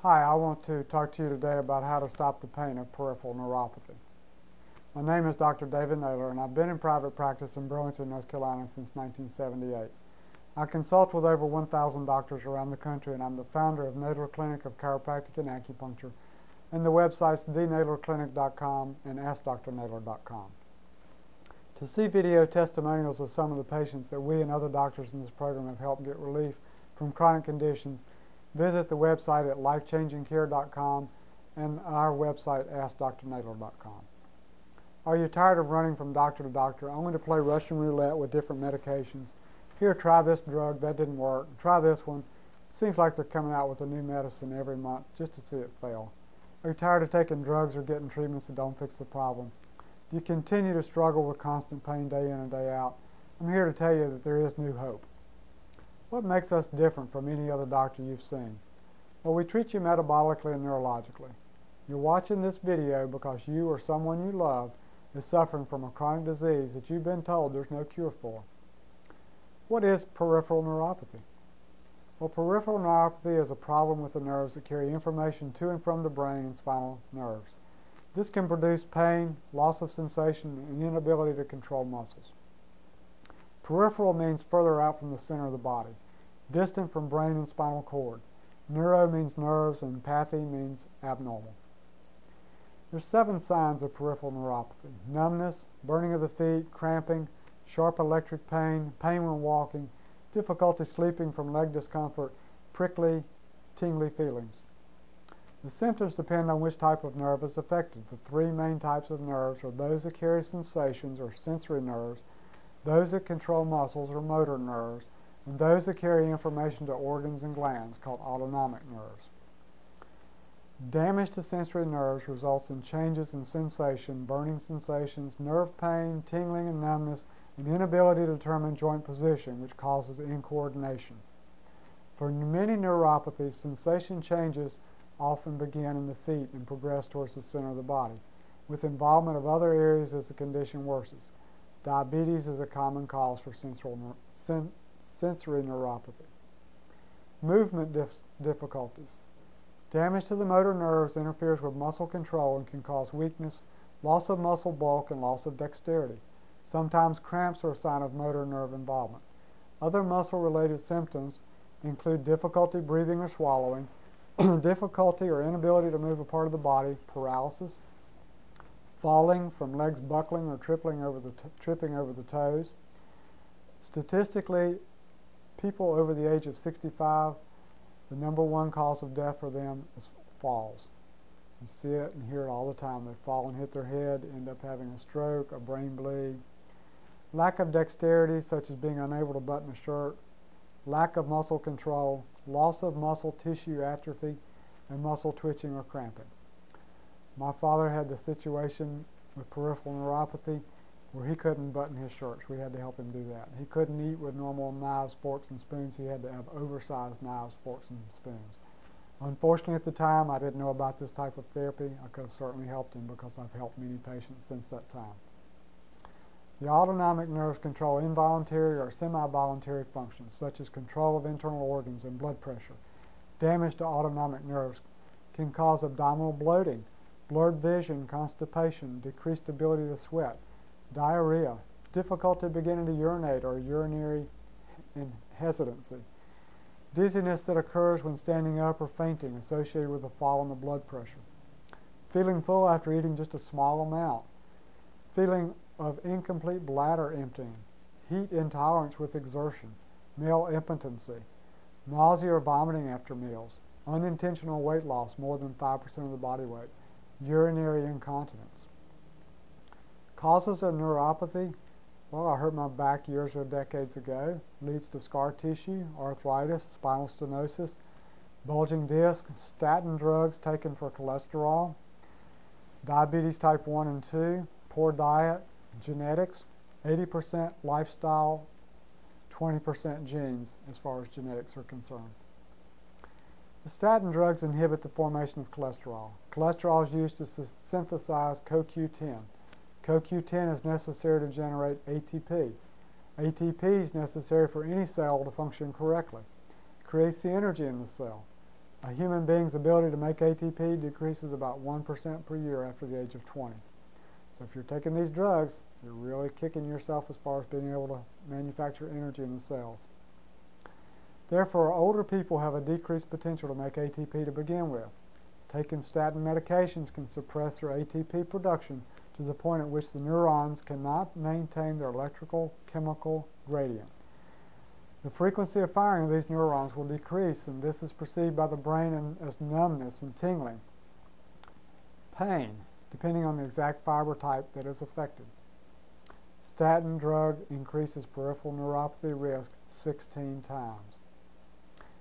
Hi, I want to talk to you today about how to stop the pain of peripheral neuropathy. My name is Dr. David Naylor, and I've been in private practice in Burlington, North Carolina since 1978. I consult with over 1,000 doctors around the country, and I'm the founder of Naylor Clinic of Chiropractic and Acupuncture, and the websites thenaylorclinic.com and askdrnaylor.com. To see video testimonials of some of the patients that we and other doctors in this program have helped get relief from chronic conditions, visit the website at lifechangingcare.com and our website askdrnaylor.com. Are you tired of running from doctor to doctor only to play Russian roulette with different medications? Here, try this drug, that didn't work. Try this one. Seems like they're coming out with a new medicine every month just to see it fail. Are you tired of taking drugs or getting treatments that don't fix the problem? Do you continue to struggle with constant pain day in and day out? I'm here to tell you that there is new hope. What makes us different from any other doctor you've seen? Well, we treat you metabolically and neurologically. You're watching this video because you or someone you love is suffering from a chronic disease that you've been told there's no cure for. What is peripheral neuropathy? Well, peripheral neuropathy is a problem with the nerves that carry information to and from the brain and spinal nerves. This can produce pain, loss of sensation, and inability to control muscles. Peripheral means further out from the center of the body, distant from brain and spinal cord. Neuro means nerves, and pathy means abnormal. There's 7 signs of peripheral neuropathy: numbness, burning of the feet, cramping, sharp electric pain, pain when walking, difficulty sleeping from leg discomfort, prickly, tingly feelings. The symptoms depend on which type of nerve is affected. The 3 main types of nerves are those that carry sensations, or sensory nerves, those that control muscles, or motor nerves, and those that carry information to organs and glands, called autonomic nerves. Damage to sensory nerves results in changes in sensation, burning sensations, nerve pain, tingling and numbness, and inability to determine joint position, which causes incoordination. For many neuropathies, sensation changes often begin in the feet and progress towards the center of the body, with involvement of other areas as the condition worsens. Diabetes is a common cause for sensory neuropathy. Movement difficulties. Damage to the motor nerves interferes with muscle control and can cause weakness, loss of muscle bulk, and loss of dexterity. Sometimes cramps are a sign of motor nerve involvement. Other muscle-related symptoms include difficulty breathing or swallowing, difficulty or inability to move a part of the body, paralysis, falling from legs buckling or tripping over the toes. Statistically, people over the age of 65, the #1 cause of death for them is falls. You see it and hear it all the time. They fall and hit their head, end up having a stroke, a brain bleed. Lack of dexterity, such as being unable to button a shirt, lack of muscle control, loss of muscle tissue atrophy, and muscle twitching or cramping. My father had the situation with peripheral neuropathy where he couldn't button his shirts. We had to help him do that. He couldn't eat with normal knives, forks, and spoons. He had to have oversized knives, forks, and spoons. Unfortunately, at the time, I didn't know about this type of therapy. I could have certainly helped him because I've helped many patients since that time. The autonomic nerves control involuntary or semi-voluntary functions, such as control of internal organs and blood pressure. Damage to autonomic nerves can cause abdominal bloating, blurred vision, constipation, decreased ability to sweat, diarrhea, difficulty beginning to urinate or urinary hesitancy, dizziness that occurs when standing up or fainting associated with a fall in the blood pressure, feeling full after eating just a small amount, feeling of incomplete bladder emptying, heat intolerance with exertion, male impotency, nausea or vomiting after meals, unintentional weight loss more than 5% of the body weight, urinary incontinence. Causes of neuropathy: well, I hurt my back years or decades ago. Leads to scar tissue, arthritis, spinal stenosis, bulging disc, statin drugs taken for cholesterol, diabetes type 1 and 2, poor diet, genetics, 80% lifestyle, 20% genes as far as genetics are concerned. The statin drugs inhibit the formation of cholesterol. Cholesterol is used to synthesize CoQ10. CoQ10 is necessary to generate ATP. ATP is necessary for any cell to function correctly. It creates the energy in the cell. A human being's ability to make ATP decreases about 1% per year after the age of 20. So if you're taking these drugs, you're really kicking yourself as far as being able to manufacture energy in the cells. Therefore, older people have a decreased potential to make ATP to begin with. Taking statin medications can suppress their ATP production to the point at which the neurons cannot maintain their electrical-chemical gradient. The frequency of firing of these neurons will decrease, and this is perceived by the brain as numbness and tingling, pain, depending on the exact fiber type that is affected. Statin drug increases peripheral neuropathy risk 16 times.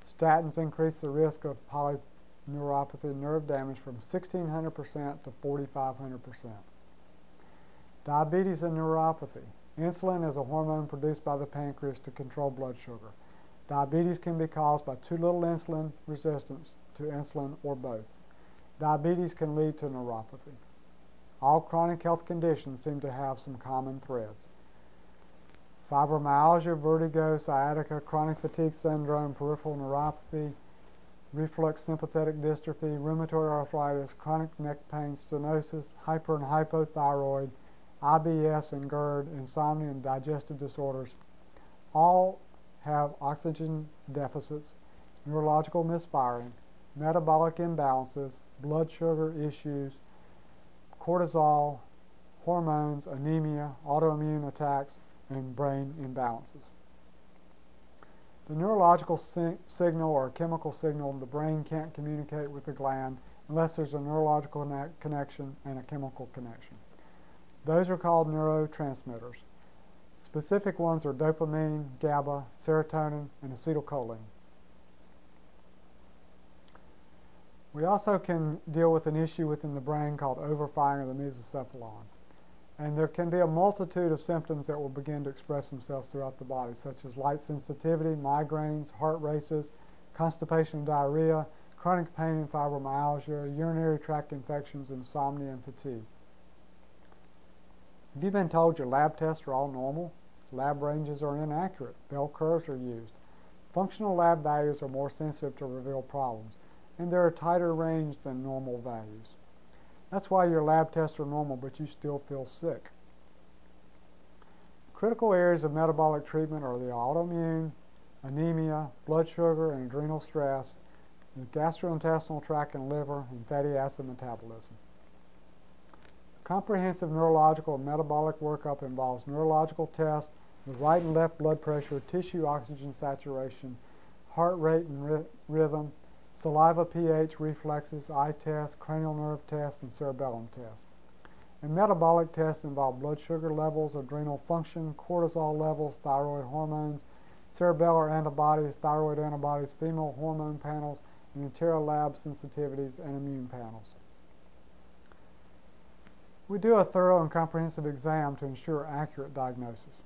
Statins increase the risk of polyneuropathy and nerve damage from 1,600% to 4,500%. Diabetes and neuropathy. Insulin is a hormone produced by the pancreas to control blood sugar. Diabetes can be caused by too little insulin resistance to insulin or both. Diabetes can lead to neuropathy. All chronic health conditions seem to have some common threads. Fibromyalgia, vertigo, sciatica, chronic fatigue syndrome, peripheral neuropathy, reflux sympathetic dystrophy, rheumatoid arthritis, chronic neck pain, stenosis, hyper and hypothyroid, IBS and GERD, insomnia and digestive disorders, all have oxygen deficits, neurological misfiring, metabolic imbalances, blood sugar issues, cortisol, hormones, anemia, autoimmune attacks, and brain imbalances. The neurological signal or chemical signal in the brain can't communicate with the gland unless there's a neurological connection and a chemical connection. Those are called neurotransmitters. Specific ones are dopamine, GABA, serotonin, and acetylcholine. We also can deal with an issue within the brain called overfiring of the mesocephalon. And there can be a multitude of symptoms that will begin to express themselves throughout the body, such as light sensitivity, migraines, heart races, constipation and diarrhea, chronic pain and fibromyalgia, urinary tract infections, insomnia, and fatigue. Have you been told your lab tests are all normal? Lab ranges are inaccurate. Bell curves are used. Functional lab values are more sensitive to reveal problems, and they're a tighter range than normal values. That's why your lab tests are normal, but you still feel sick. Critical areas of metabolic treatment are the autoimmune, anemia, blood sugar and adrenal stress, the gastrointestinal tract and liver, and fatty acid metabolism. Comprehensive neurological and metabolic workup involves neurological tests, the right and left blood pressure, tissue oxygen saturation, heart rate and rhythm, saliva pH, reflexes, eye tests, cranial nerve tests, and cerebellum tests. And metabolic tests involve blood sugar levels, adrenal function, cortisol levels, thyroid hormones, cerebellar antibodies, thyroid antibodies, female hormone panels, and enteral lab sensitivities and immune panels. We do a thorough and comprehensive exam to ensure accurate diagnosis.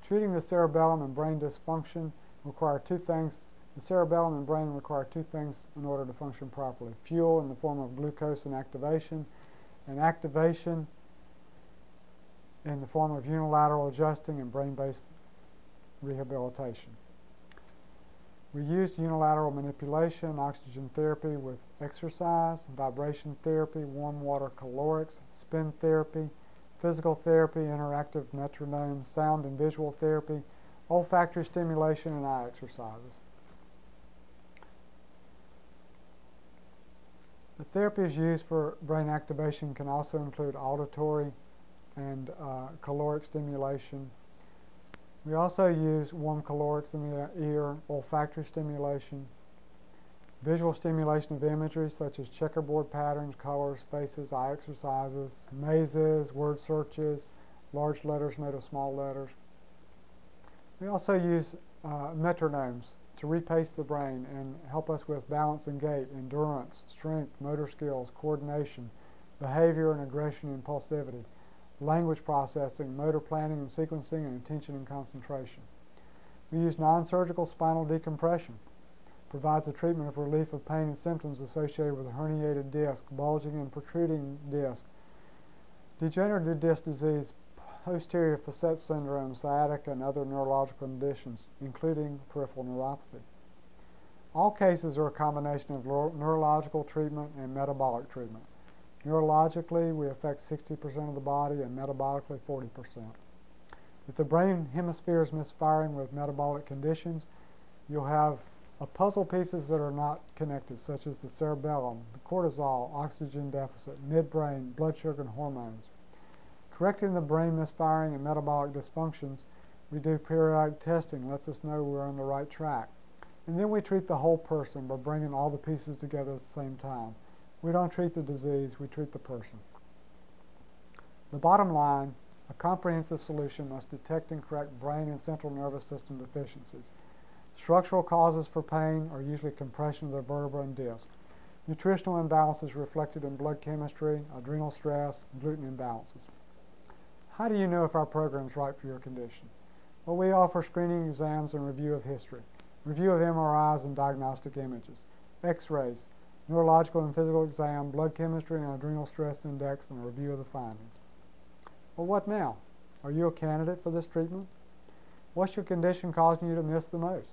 Treating the cerebellum and brain dysfunction require two things. The cerebellum and brain require two things in order to function properly: fuel in the form of glucose and activation in the form of unilateral adjusting and brain-based rehabilitation. We use unilateral manipulation, oxygen therapy with exercise, vibration therapy, warm water calorics, spin therapy, physical therapy, interactive metronome, sound and visual therapy, olfactory stimulation, and eye exercises. The therapies used for brain activation can also include auditory and caloric stimulation. We also use warm calorics in the ear, olfactory stimulation, visual stimulation of imagery such as checkerboard patterns, colors, faces, eye exercises, mazes, word searches, large letters made of small letters. We also use metronomes to repace the brain and help us with balance and gait, endurance, strength, motor skills, coordination, behavior and aggression and impulsivity, language processing, motor planning and sequencing, and attention and concentration. We use non-surgical spinal decompression. Provides a treatment of relief of pain and symptoms associated with a herniated disc, bulging and protruding disc, degenerative disc disease, posterior facet syndrome, sciatica, and other neurological conditions, including peripheral neuropathy. All cases are a combination of neurological treatment and metabolic treatment. Neurologically, we affect 60% of the body, and metabolically 40%. If the brain hemisphere is misfiring with metabolic conditions, you'll have puzzle pieces that are not connected, such as the cerebellum, the cortisol, oxygen deficit, midbrain, blood sugar, and hormones. Correcting the brain misfiring and metabolic dysfunctions, we do periodic testing, lets us know we're on the right track. And then we treat the whole person by bringing all the pieces together at the same time. We don't treat the disease, we treat the person. The bottom line, a comprehensive solution must detect and correct brain and central nervous system deficiencies. Structural causes for pain are usually compression of the vertebra and disc. Nutritional imbalances reflected in blood chemistry, adrenal stress, gluten imbalances. How do you know if our program is right for your condition? Well, we offer screening exams and review of history, review of MRIs and diagnostic images, x-rays, neurological and physical exam, blood chemistry and adrenal stress index, and a review of the findings. Well, what now? Are you a candidate for this treatment? What's your condition causing you to miss the most?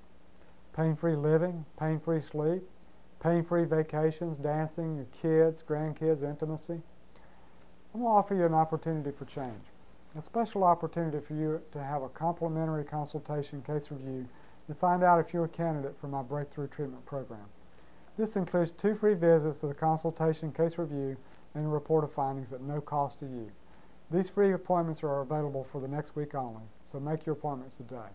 Pain-free living, pain-free sleep, pain-free vacations, dancing, your kids, grandkids, intimacy? I'm going to offer you an opportunity for change, a special opportunity for you to have a complimentary consultation case review to find out if you're a candidate for my Breakthrough Treatment Program. This includes 2 free visits to the consultation case review and a report of findings at no cost to you. These free appointments are available for the next week only, so make your appointments today.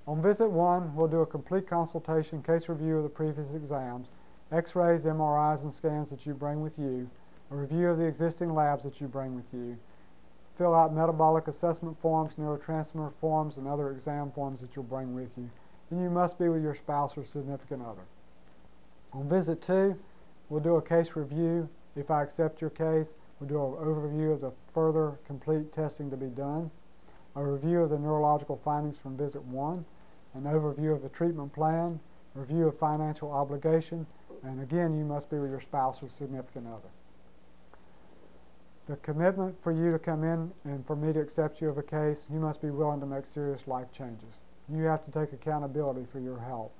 On visit 1, we'll do a complete consultation case review of the previous exams, x-rays, MRIs, and scans that you bring with you, a review of the existing labs that you bring with you, fill out metabolic assessment forms, neurotransmitter forms, and other exam forms that you'll bring with you, and you must be with your spouse or significant other. On visit 2, we'll do a case review. If I accept your case, we'll do an overview of the further complete testing to be done, a review of the neurological findings from visit 1, an overview of the treatment plan, a review of financial obligation, and again, you must be with your spouse or significant other. The commitment for you to come in and for me to accept you of a case, you must be willing to make serious life changes. You have to take accountability for your health.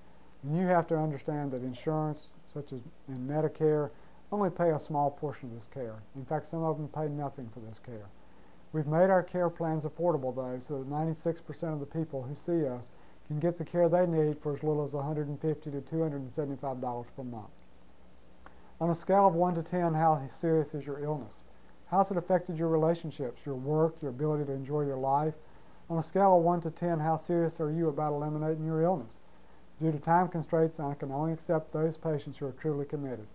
And you have to understand that insurance, such as in Medicare, only pay a small portion of this care. In fact, some of them pay nothing for this care. We've made our care plans affordable, though, so that 96% of the people who see us can get the care they need for as little as $150 to $275 per month. On a scale of 1 to 10, how serious is your illness? How's it affected your relationships, your work, your ability to enjoy your life? On a scale of 1 to 10, how serious are you about eliminating your illness? Due to time constraints, I can only accept those patients who are truly committed.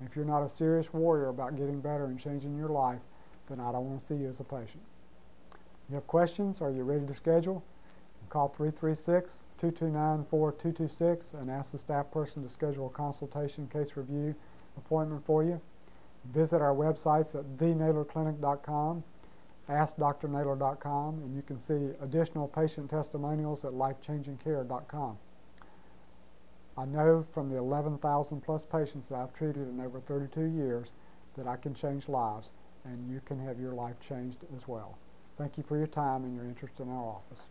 If you're not a serious warrior about getting better and changing your life, then I don't want to see you as a patient. You have questions? Are you ready to schedule? Call 336-229-4226 and ask the staff person to schedule a consultation case review appointment for you. Visit our websites at thenaylorclinic.com, askdrnaylor.com, and you can see additional patient testimonials at lifechangingcare.com. I know from the 11,000 plus patients that I've treated in over 32 years that I can change lives, and you can have your life changed as well. Thank you for your time and your interest in our office.